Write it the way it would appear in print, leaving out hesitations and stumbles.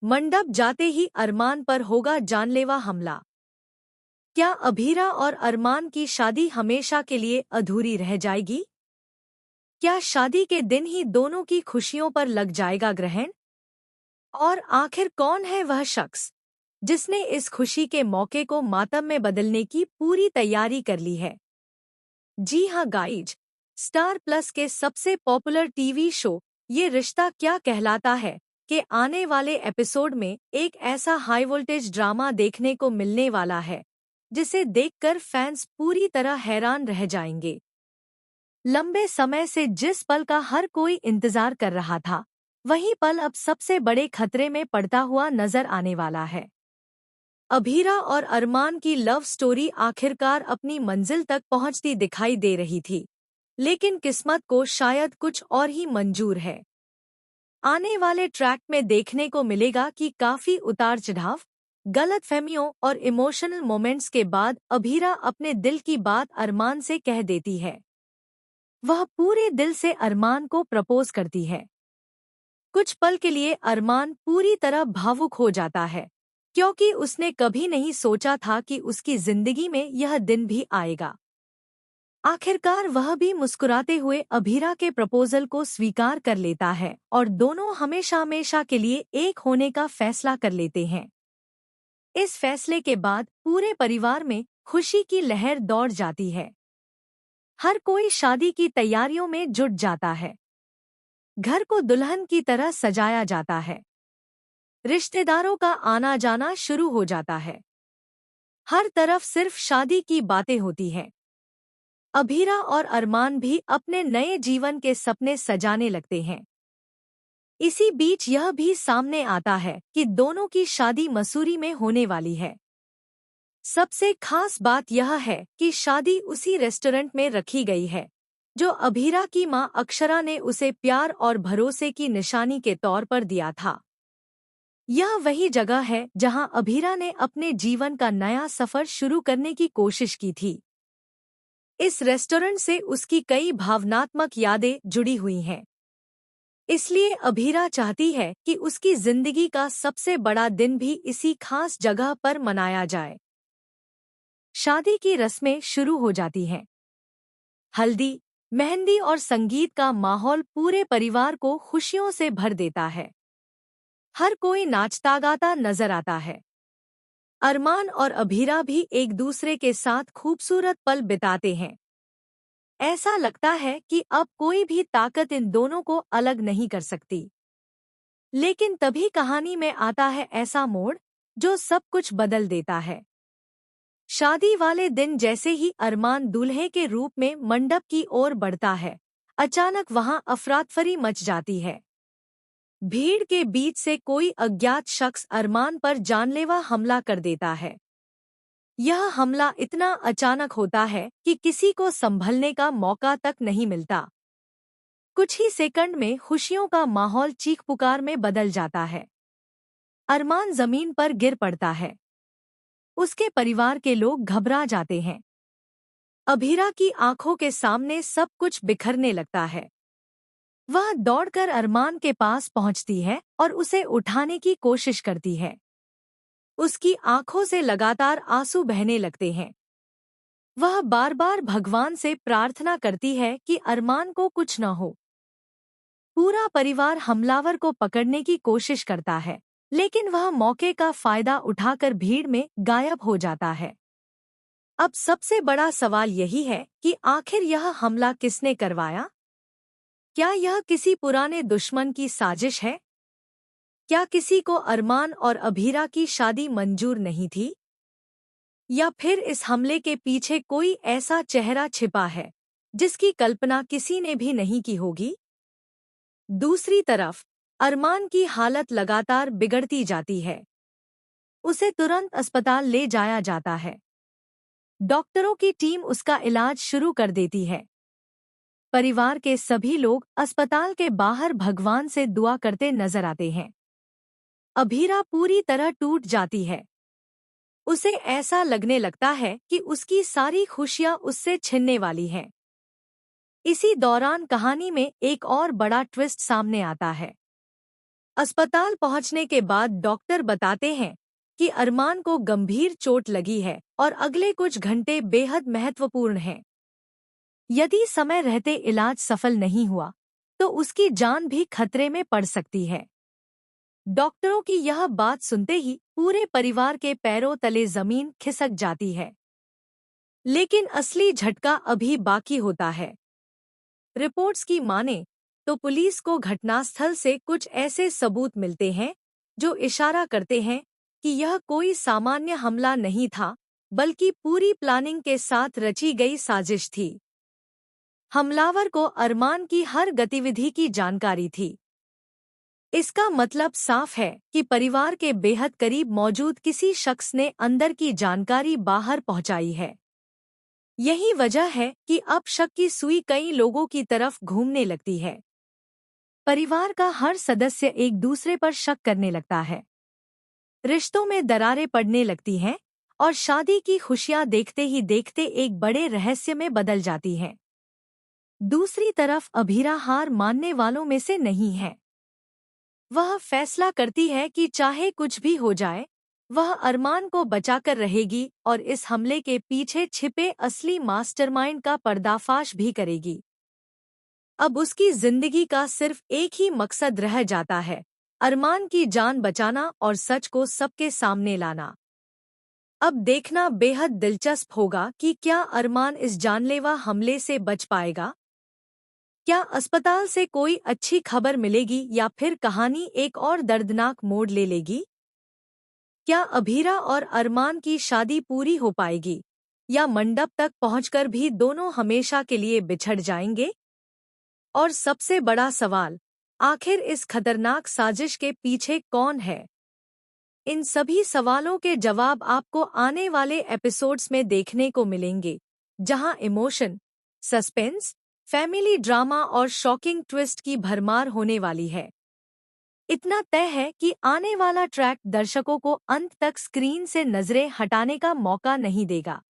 मंडप जाते ही अरमान पर होगा जानलेवा हमला। क्या अभीरा और अरमान की शादी हमेशा के लिए अधूरी रह जाएगी? क्या शादी के दिन ही दोनों की खुशियों पर लग जाएगा ग्रहण? और आखिर कौन है वह शख्स जिसने इस खुशी के मौके को मातम में बदलने की पूरी तैयारी कर ली है? जी हाँ गाइज, स्टार प्लस के सबसे पॉपुलर टीवी शो ये रिश्ता क्या कहलाता है कि आने वाले एपिसोड में एक ऐसा हाई वोल्टेज ड्रामा देखने को मिलने वाला है जिसे देखकर फैंस पूरी तरह हैरान रह जाएंगे। लंबे समय से जिस पल का हर कोई इंतजार कर रहा था, वही पल अब सबसे बड़े खतरे में पड़ता हुआ नजर आने वाला है। अभीरा और अरमान की लव स्टोरी आखिरकार अपनी मंजिल तक पहुंचती दिखाई दे रही थी, लेकिन किस्मत को शायद कुछ और ही मंजूर है। आने वाले ट्रैक में देखने को मिलेगा कि काफी उतार-चढ़ाव, गलतफहमियों और इमोशनल मोमेंट्स के बाद अभीरा अपने दिल की बात अरमान से कह देती है। वह पूरे दिल से अरमान को प्रपोज करती है। कुछ पल के लिए अरमान पूरी तरह भावुक हो जाता है, क्योंकि उसने कभी नहीं सोचा था कि उसकी जिंदगी में यह दिन भी आएगा। आखिरकार वह भी मुस्कुराते हुए अभीरा के प्रपोजल को स्वीकार कर लेता है और दोनों हमेशा हमेशा के लिए एक होने का फैसला कर लेते हैं। इस फैसले के बाद पूरे परिवार में खुशी की लहर दौड़ जाती है। हर कोई शादी की तैयारियों में जुट जाता है। घर को दुल्हन की तरह सजाया जाता है। रिश्तेदारों का आना जाना शुरू हो जाता है। हर तरफ सिर्फ शादी की बातें होती हैं। अभीरा और अरमान भी अपने नए जीवन के सपने सजाने लगते हैं। इसी बीच यह भी सामने आता है कि दोनों की शादी मसूरी में होने वाली है। सबसे खास बात यह है कि शादी उसी रेस्टोरेंट में रखी गई है जो अभीरा की मां अक्षरा ने उसे प्यार और भरोसे की निशानी के तौर पर दिया था। यह वही जगह है जहां अभीरा ने अपने जीवन का नया सफर शुरू करने की कोशिश की थी। इस रेस्टोरेंट से उसकी कई भावनात्मक यादें जुड़ी हुई हैं। इसलिए अभीरा चाहती है कि उसकी जिंदगी का सबसे बड़ा दिन भी इसी खास जगह पर मनाया जाए। शादी की रस्में शुरू हो जाती हैं। हल्दी, मेहंदी और संगीत का माहौल पूरे परिवार को खुशियों से भर देता है। हर कोई नाचता गाता नजर आता है। अरमान और अभीरा भी एक दूसरे के साथ खूबसूरत पल बिताते हैं। ऐसा लगता है कि अब कोई भी ताकत इन दोनों को अलग नहीं कर सकती। लेकिन तभी कहानी में आता है ऐसा मोड़ जो सब कुछ बदल देता है। शादी वाले दिन जैसे ही अरमान दूल्हे के रूप में मंडप की ओर बढ़ता है, अचानक वहां अफरातफरी मच जाती है। भीड़ के बीच से कोई अज्ञात शख्स अरमान पर जानलेवा हमला कर देता है। यह हमला इतना अचानक होता है कि किसी को संभलने का मौका तक नहीं मिलता। कुछ ही सेकंड में खुशियों का माहौल चीख पुकार में बदल जाता है। अरमान जमीन पर गिर पड़ता है। उसके परिवार के लोग घबरा जाते हैं। अभीरा की आंखों के सामने सब कुछ बिखरने लगता है। वह दौड़कर अरमान के पास पहुंचती है और उसे उठाने की कोशिश करती है। उसकी आंखों से लगातार आंसू बहने लगते हैं। वह बार बार भगवान से प्रार्थना करती है कि अरमान को कुछ न हो। पूरा परिवार हमलावर को पकड़ने की कोशिश करता है, लेकिन वह मौके का फायदा उठाकर भीड़ में गायब हो जाता है। अब सबसे बड़ा सवाल यही है कि आखिर यह हमला किसने करवाया? क्या यह किसी पुराने दुश्मन की साजिश है? क्या किसी को अरमान और अभीरा की शादी मंजूर नहीं थी? या फिर इस हमले के पीछे कोई ऐसा चेहरा छिपा है जिसकी कल्पना किसी ने भी नहीं की होगी? दूसरी तरफ अरमान की हालत लगातार बिगड़ती जाती है। उसे तुरंत अस्पताल ले जाया जाता है। डॉक्टरों की टीम उसका इलाज शुरू कर देती है। परिवार के सभी लोग अस्पताल के बाहर भगवान से दुआ करते नजर आते हैं। अभीरा पूरी तरह टूट जाती है। उसे ऐसा लगने लगता है कि उसकी सारी खुशियां उससे छिनने वाली हैं। इसी दौरान कहानी में एक और बड़ा ट्विस्ट सामने आता है। अस्पताल पहुंचने के बाद डॉक्टर बताते हैं कि अरमान को गंभीर चोट लगी है और अगले कुछ घंटे बेहद महत्वपूर्ण हैं। यदि समय रहते इलाज सफल नहीं हुआ तो उसकी जान भी खतरे में पड़ सकती है। डॉक्टरों की यह बात सुनते ही पूरे परिवार के पैरों तले जमीन खिसक जाती है। लेकिन असली झटका अभी बाकी होता है। रिपोर्ट्स की माने तो पुलिस को घटनास्थल से कुछ ऐसे सबूत मिलते हैं जो इशारा करते हैं कि यह कोई सामान्य हमला नहीं था, बल्कि पूरी प्लानिंग के साथ रची गई साजिश थी। हमलावर को अरमान की हर गतिविधि की जानकारी थी। इसका मतलब साफ है कि परिवार के बेहद करीब मौजूद किसी शख्स ने अंदर की जानकारी बाहर पहुंचाई है। यही वजह है कि अब शक की सुई कई लोगों की तरफ घूमने लगती है। परिवार का हर सदस्य एक दूसरे पर शक करने लगता है। रिश्तों में दरारें पड़ने लगती हैं और शादी की खुशियां देखते ही देखते एक बड़े रहस्य में बदल जाती हैं। दूसरी तरफ अभीरा हार मानने वालों में से नहीं है। वह फैसला करती है कि चाहे कुछ भी हो जाए, वह अरमान को बचाकर रहेगी और इस हमले के पीछे छिपे असली मास्टरमाइंड का पर्दाफाश भी करेगी। अब उसकी जिंदगी का सिर्फ एक ही मकसद रह जाता है, अरमान की जान बचाना और सच को सबके सामने लाना। अब देखना बेहद दिलचस्प होगा कि क्या अरमान इस जानलेवा हमले से बच पाएगा। क्या अस्पताल से कोई अच्छी खबर मिलेगी या फिर कहानी एक और दर्दनाक मोड़ ले लेगी। क्या अभीरा और अरमान की शादी पूरी हो पाएगी या मंडप तक पहुंचकर भी दोनों हमेशा के लिए बिछड़ जाएंगे। और सबसे बड़ा सवाल, आखिर इस खतरनाक साजिश के पीछे कौन है। इन सभी सवालों के जवाब आपको आने वाले एपिसोड्स में देखने को मिलेंगे, जहां इमोशन, सस्पेंस, फैमिली ड्रामा और शॉकिंग ट्विस्ट की भरमार होने वाली है। इतना तय है कि आने वाला ट्रैक दर्शकों को अंत तक स्क्रीन से नजरें हटाने का मौका नहीं देगा।